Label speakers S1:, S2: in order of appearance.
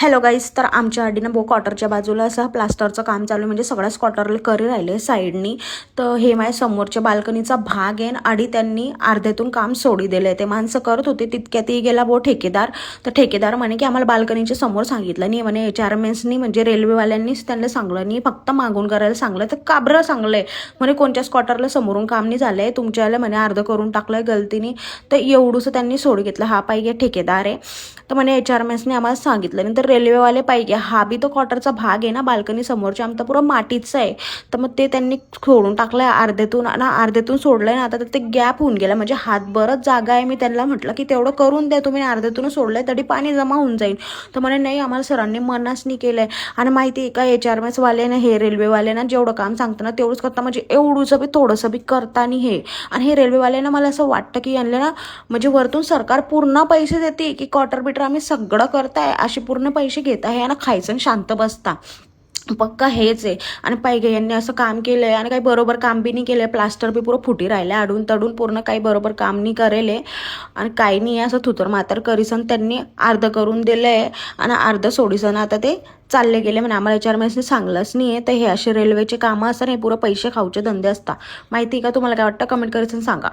S1: Hello guys, तर आमच्या आडीनं क्वार्टरच्या बाजूला असं प्लास्टरचं काम चालू आहे, म्हणजे सगळ्याच क्वार्टरला करी राहिले साईडनी. तर हे माझ्या समोरच्या बाल्कनीचा भाग आहे आणि त्यांनी अर्ध्यातून काम सोडी दिलं. ते माणसं करत होते तितक्यातही गेला ठेकेदार. तर ठेकेदार म्हणे की आम्हाला बाल्कनीच्या समोर सांगितलं नाही, म्हणे HRMSनी म्हणजे रेल्वेवाल्यांनीच त्यांना सांगलं नाही, फक्त मागून करायला सांगलं. तर काबरं सांगलंय म्हणे कोणत्याच क्वार्टरला समोरून काम नाही झालंय, तुमच्याला म्हणे अर्ध करून टाकलंय गलतीने. तर एवढंसं त्यांनी सोड घेतलं. हा पाहिजे ठेकेदार आहे. तर म्हणे HRMSने आम्हाला सांगितलं नाही. तर रेल्वेवाले पाहिजे, हा बी तो क्वार्टरचा भाग आहे ना, बाल्कनी समोरच्या आमचा पुरा मातीचं आहे. तर मग ते त्यांनी सोडून टाकलंय अर्ध्यातून आणि अर्ध्यातून सोडलंय ना. आता तर ते गॅप होऊन गेला, म्हणजे हातभरच जागा आहे. मी त्यांना म्हटलं की तेवढं करून द्या तुम्ही, अर्ध्यातून सोडलंय तरी पाणी जमा होऊन जाईल. तर म्हणे नाही, आम्हाला सरांनी मनाच नाही केलंय. आणि माहिती आहे का, HRMS वाले हे रेल्वेवाले ना जेवढं काम सांगतं ना तेवढंच करता, म्हणजे एवढंसं बी थोडंसं बी करता नाही हे. आणि हे रेल्वेवाल्यांना मला असं वाटतं की यांना ना म्हणजे वरतून सरकार पूर्ण पैसे देते की क्वार्टर बिटर आम्ही सगळं करताय, असे पूर्ण पैसे घेत आहे आणि खायचं शांत बसता. पक्का हेच आहे. आणि पाहिजे यांनी असं काम केलंय आणि काही बरोबर काम बी नाही केलंय. प्लास्टर बी पुरं फुटी राहिलं अडून तडून, पूर्ण काही बरोबर काम नाही करेले आणि काही नाही. असं थुतर मातर करीसन त्यांनी अर्ध करून दिलंय आणि अर्ध सोडीसन आता ते चालले गेले. म्हणजे आम्हाला HRMSने सांगलंच नाही आहे. तर हे असे रेल्वेचे कामं असं नाही, पुरं पैसे खाऊचे धंदे असतात. माहिती का तुम्हाला? काय वाटतं? कमेंट करीसन सांगा.